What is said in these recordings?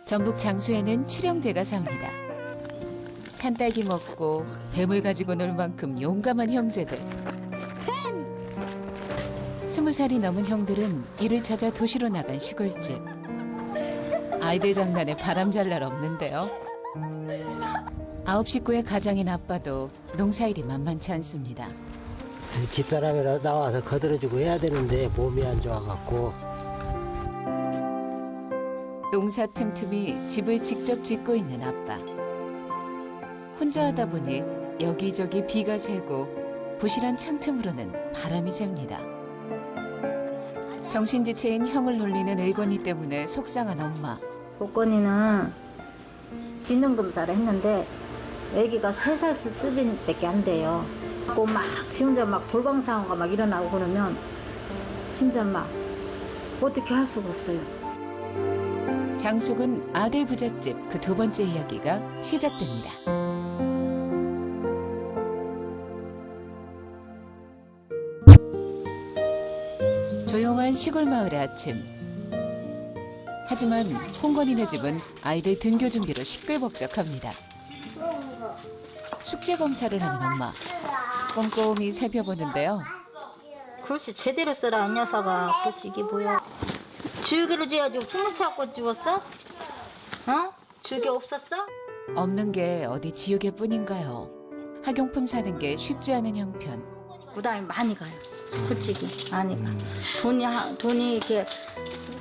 전북 장수에는 칠형제가 삽니다. 산딸기 먹고 뱀을 가지고 놀 만큼 용감한 형제들. 20살이 넘은 형들은 일을 찾아 도시로 나간 시골집. 아이들 장난에 바람 잘 날 없는데요. 9식구의 가장인 아빠도 농사일이 만만치 않습니다. 집사람이라도 나와서 거들어주고 해야 되는데 몸이 안 좋아갖고. 농사 틈틈이 집을 직접 짓고 있는 아빠. 혼자 하다 보니 여기저기 비가 새고 부실한 창틈으로는 바람이 셉니다. 정신지체인 형을 놀리는 의건이 때문에 속상한 엄마. 복권이는 지능검사를 했는데 애기가 3살 수준밖에 안 돼요. 막 지 혼자 막 돌방사고가 막 일어나고 그러면 진짜 막 어떻게 할 수가 없어요. 장숙은 아들 부잣집 그 2번째 이야기가 시작됩니다. 조용한 시골 마을의 아침. 하지만 홍건이네 집은 아이들 등교 준비로 시끌벅적합니다. 숙제 검사를 하는 엄마. 꼼꼼히 살펴보는데요. 글씨 제대로 써라 이 녀석아. 글씨 이게 뭐야. 줄기를 줘야지 풍무치갖고 지웠어? 어? 줄기 없었어? 없는 게 어디 지우개 뿐인가요? 학용품 사는 게 쉽지 않은 형편. 부담이 많이 가요. 솔직히 많이 가. 돈이 이렇게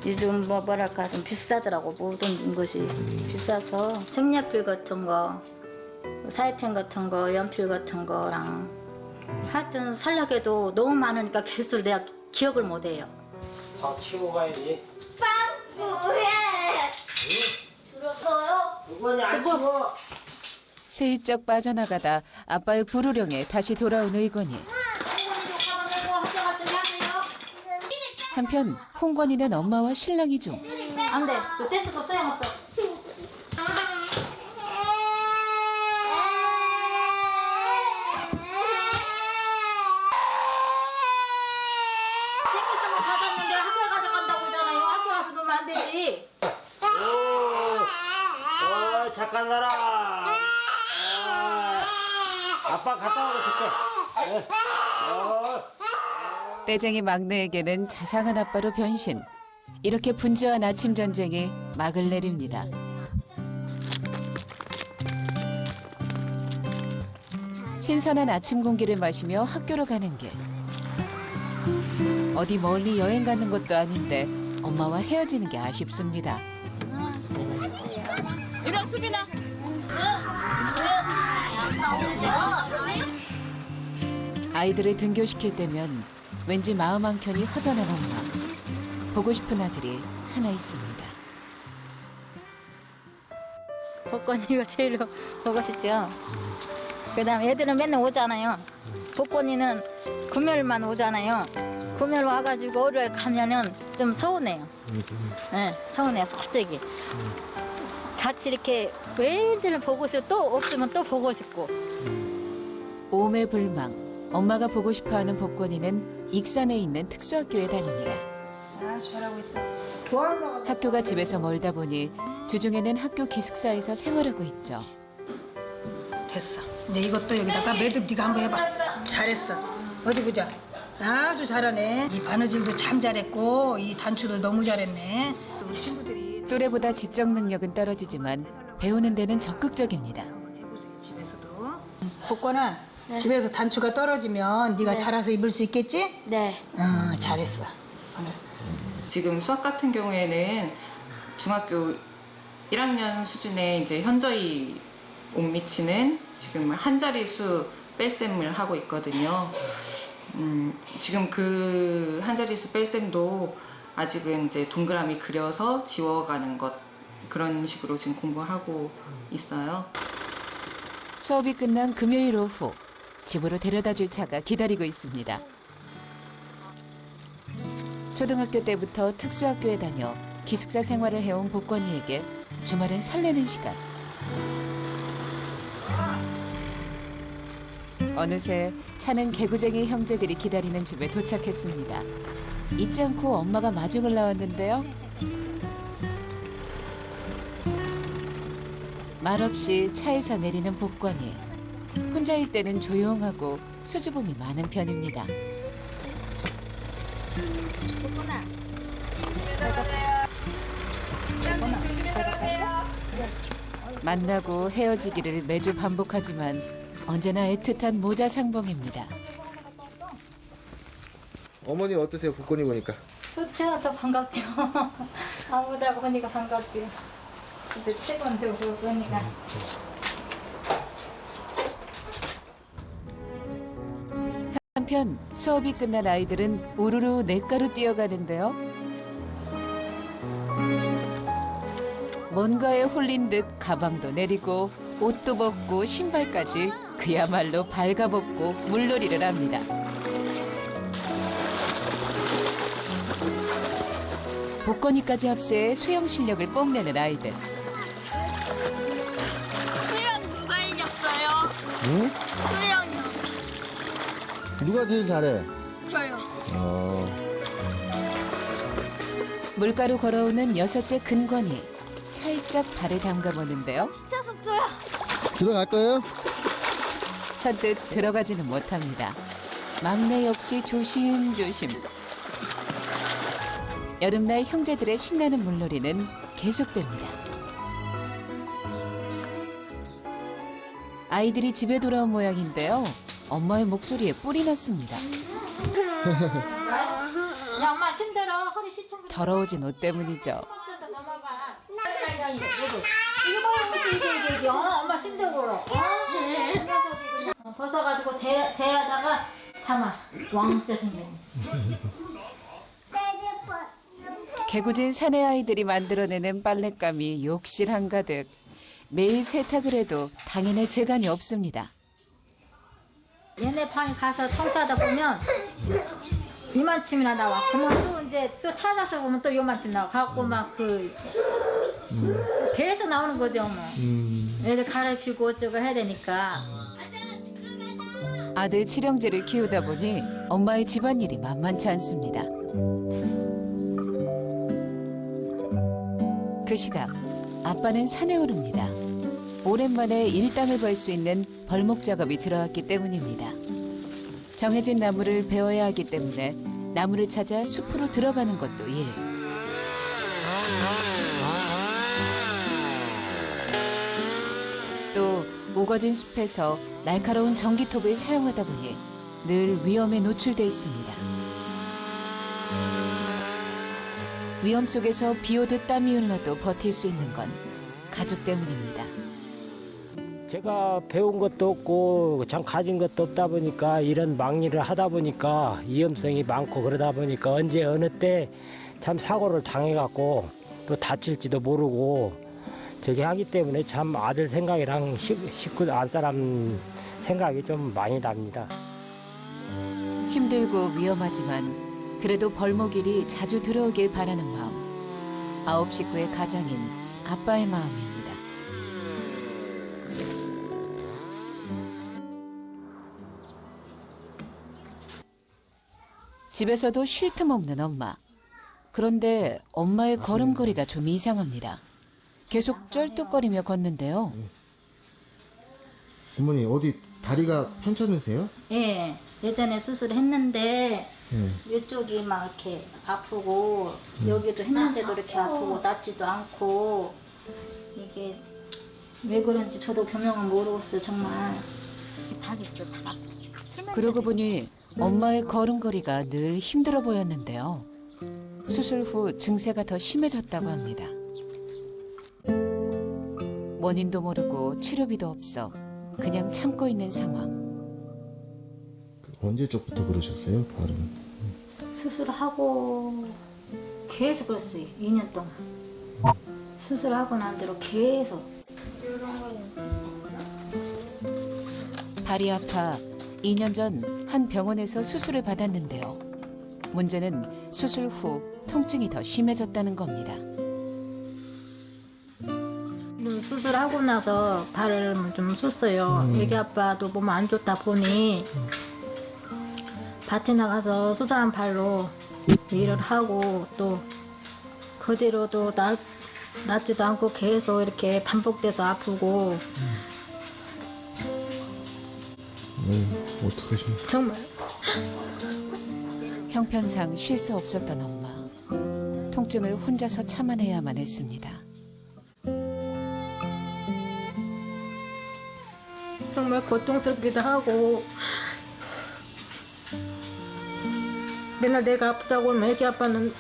요즘 뭐랄까 좀 비싸더라고. 모든 것이 비싸서 색연필 같은 거, 사이펜 같은 거, 연필 같은 거랑 하여튼 살라게도 너무 많으니까 개수를 내가 기억을 못 해요. 다 치고 가야지. 빵꾸해. 들었어요? 이번에 안 치고. 슬쩍 빠져나가다 아빠의 불호령에 다시 돌아온 의건이. 한편 홍건이는 엄마와 신랑이 중. 안 돼. 그 데스크 소용없어. 생일선물 받았는데 학교에 가져간다고 하잖아요. 학교 가서 놓으면 안 되지. 착한 사람. 아빠 갔다 와도 줄게. 떼쟁이 막내에게는 자상한 아빠로 변신. 이렇게 분주한 아침 전쟁이 막을 내립니다. 신선한 아침 공기를 마시며 학교로 가는 길. 어디 멀리 여행 가는 것도 아닌데 엄마와 헤어지는 게 아쉽습니다. 이리 수빈아. 아이들을 등교시킬 때면 왠지 마음 한켠이 허전한 엄마. 보고 싶은 아들이 하나 있습니다. 복권이가 제일 보고 싶죠. 그다음 애들은 맨날 오잖아요. 복권이는 금요일만 오잖아요. 금요일 와가지고 월요일 가면은 좀 서운해요. 네, 서운해요, 솔직히. 같이 이렇게 왠지는 보고 싶고 또 없으면 또 보고 싶고. 오매불망. 엄마가 보고 싶어하는 복권이는 익산에 있는 특수학교에 다닙니다. 잘하고 있어. 학교가 집에서 멀다 보니 주중에는 학교 기숙사에서 생활하고 있죠. 됐어. 이제 이것도 여기다가 매듭 네가 한번 해봐. 잘했어. 어디 보자. 아주 잘하네. 이 바느질도 참 잘했고 이 단추도 너무 잘했네. 우리 친구들이 또래보다 지적 능력은 떨어지지만 배우는 데는 적극적입니다. 집에서도. 복권아, 네. 집에서 단추가 떨어지면 네가 네. 잘라서 입을 수 있겠지? 네. 잘했어. 지금 수학 같은 경우에는 중학교 1학년 수준의 이제 현저히 못 미치는 지금 한 자릿수 뺄셈을 하고 있거든요. 지금 그 한 자릿수 뺄셈도 아직은 이제 동그라미 그려서 지워가는 것 그런 식으로 지금 공부하고 있어요. 수업이 끝난 금요일 오후 집으로 데려다줄 차가 기다리고 있습니다. 초등학교 때부터 특수학교에 다녀 기숙사 생활을 해온 복권이에게 주말엔 설레는 시간. 어느새 차는 개구쟁이 형제들이 기다리는 집에 도착했습니다. 잊지 않고 엄마가 마중을 나왔는데요. 말없이 차에서 내리는 복권이. 혼자일 때는 조용하고 수줍음이 많은 편입니다. 만나고 헤어지기를 매주 반복하지만 언제나 애틋한 모자 상봉입니다. 어머니 어떠세요? 복권이 보니까. 좋죠. 더 반갑죠. 아무다 보니까 반갑죠. 근데 최고인데 보니까. 한편 수업이 끝난 아이들은 우르르 냇가로 뛰어가는데요. 뭔가에 홀린 듯 가방도 내리고 옷도 벗고 신발까지 그야말로 발가벗고 물놀이를 합니다. 복권이까지 합세해 수영 실력을 뽐내는 아이들. 수영 누가 이겼어요? 응? 수영이요. 누가 제일 잘해? 저요. 물가로 걸어오는 여섯째 근권이 살짝 발을 담가보는데요. 찾았어요. 들어갈 거예요? 선뜻 들어가지는 못합니다. 막내 역시 조심조심. 여름날 형제들의 신나는 물놀이는 계속됩니다. 아이들이 집에 돌아온 모양인데요. 엄마의 목소리에 뿔이 났습니다. 야, 엄마 힘들어. 허리 시청. 더러워진 옷 때문이죠. 없어서 넘어가. 이거 엄마 힘들어. 벗어가지고 대야다가 담아. 왕자 생겼네. 개구진 사내 아이들이 만들어내는 빨랫감이 욕실 한가득. 매일 세탁을 해도 당연히 재간이 없습니다. 얘네 방에 가서 청소하다 보면 이만큼이나 나와. 그러면 또 이제 또 찾아서 보면 또 요만큼 나와. 갖고 막 계속 나오는 거죠, 뭐. 애들 갈아입히고 어쩌고 해야 되니까. 아들 칠형제를 키우다 보니 엄마의 집안일이 만만치 않습니다. 그 시각 아빠는 산에 오릅니다. 오랜만에 일당을 벌 수 있는 벌목 작업이 들어왔기 때문입니다. 정해진 나무를 베어야 하기 때문에 나무를 찾아 숲으로 들어가는 것도 일. 또 우거진 숲에서 날카로운 전기톱을 사용하다 보니 늘 위험에 노출돼 있습니다. 위험 속에서 비 오듯 땀이 흘러도 버틸 수 있는 건 가족 때문입니다. 제가 배운 것도 없고 참 가진 것도 없다 보니까 이런 막일을 하다 보니까 위험성이 많고 그러다 보니까 언제 어느 때 참 사고를 당해갖고 또 다칠지도 모르고 저기 하기 때문에 참 아들 생각이랑 식구 안사람 생각이 좀 많이 납니다. 힘들고 위험하지만 그래도 벌목일이 자주 들어오길 바라는 마음. 9 식구의 가장인 아빠의 마음입니다. 집에서도 쉴 틈 없는 엄마. 그런데 엄마의 걸음걸이가 좀 이상합니다. 계속 쩔뚝거리며 걷는데요. 어머니 어디 다리가 편찮으세요? 예, 예전에 수술했는데 네. 이쪽이 막 이렇게 아프고 여기도 했는데도 이렇게 아프고 낫지도 않고 이게 왜 그런지 저도 변명은 모르겠어요, 정말. 다 됐어, 다. 그러고 보니 엄마의 걸음걸이가 늘 힘들어 보였는데요. 수술 후 증세가 더 심해졌다고 합니다. 원인도 모르고 치료비도 없어 그냥 참고 있는 상황. 언제적부터 그러셨어요? 발은? 수술하고 계속 그랬어요, 2년 동안. 수술하고 난 대로 계속. 발이 아파 2년 전 한 병원에서 수술을 받았는데요. 문제는 수술 후 통증이 더 심해졌다는 겁니다. 수술하고 나서 발을 좀 썼어요. 애기 아빠도 몸 안 좋다 보니 밭에 나가서 수술한 발로 일을 하고 또 그대로도 낫지도 않고 계속 이렇게 반복돼서 아프고 어떡하시나. 정말 형편상 쉴 수 없었던 엄마. 통증을 혼자서 참아내야만 했습니다. 정말 고통스럽기도 하고 맨날 내가 아프다고 하면 애기 아빠는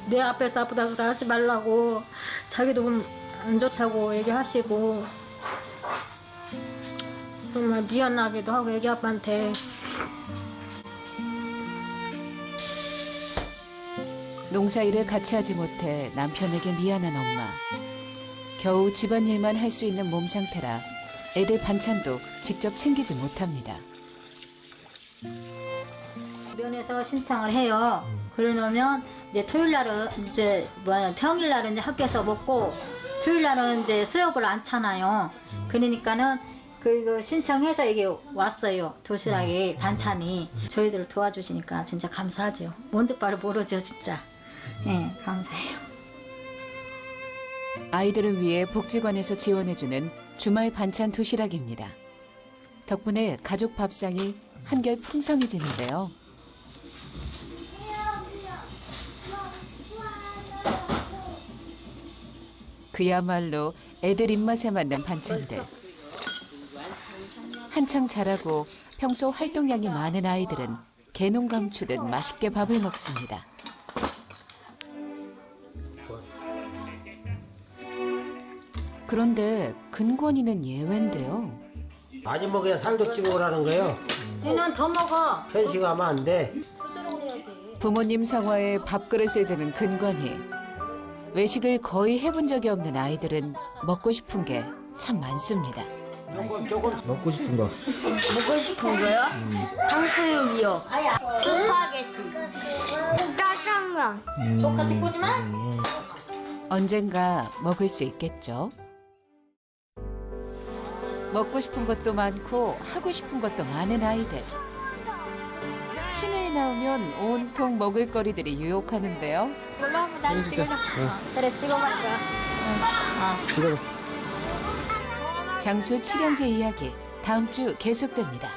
내 앞에서 아프다고 하지 말라고 자기도 안 좋다고 얘기하시고 정말 미안하기도 하고 애기 아빠한테 농사일을 같이 하지 못해 남편에게 미안한 엄마. 겨우 집안일만 할 수 있는 몸 상태라 애들 반찬도 직접 챙기지 못합니다. 면에서 신청을 해요. 그러면 이제 토요일 날은 이제 평일 날은 이제 학교에서 먹고 토요일 날은 이제 수업을 안 차나요. 그러니까는 그 신청해서 이게 왔어요. 도시락이 반찬이 저희들을 도와주시니까 진짜 감사하죠. 뭔들 바를 모르죠 진짜. 예, 감사해요. 아이들을 위해 복지관에서 지원해주는 주말 반찬 도시락입니다. 덕분에 가족 밥상이 한결 풍성해지는데요. 그야말로 애들 입맛에 맞는 반찬들. 한창 자라고 평소 활동량이 많은 아이들은 개농 감추듯 맛있게 밥을 먹습니다. 그런데 근권이는 예외인데요. 많이 먹어야 살도 찌고 그러는 거예요. 얘는 더 먹어. 편식하면 안 돼. 부모님 상화에 밥그릇을 드는 근권이. 외식을 거의 해본 적이 없는 아이들은 먹고 싶은 게 참 많습니다. 조금 먹고 싶은 거. 먹고 싶은 거요? 탕수육이요. 스파게티. 짜장면. 조카 듣고 오지 마. 언젠가 먹을 수 있겠죠. 먹고 싶은 것도 많고 하고 싶은 것도 많은 아이들. 시내에 나오면 온통 먹을거리들이 유혹하는데요. 올라오면 나 찍어줘. 그래 찍어봐. 이거 장수 칠형제 이야기 다음 주 계속됩니다.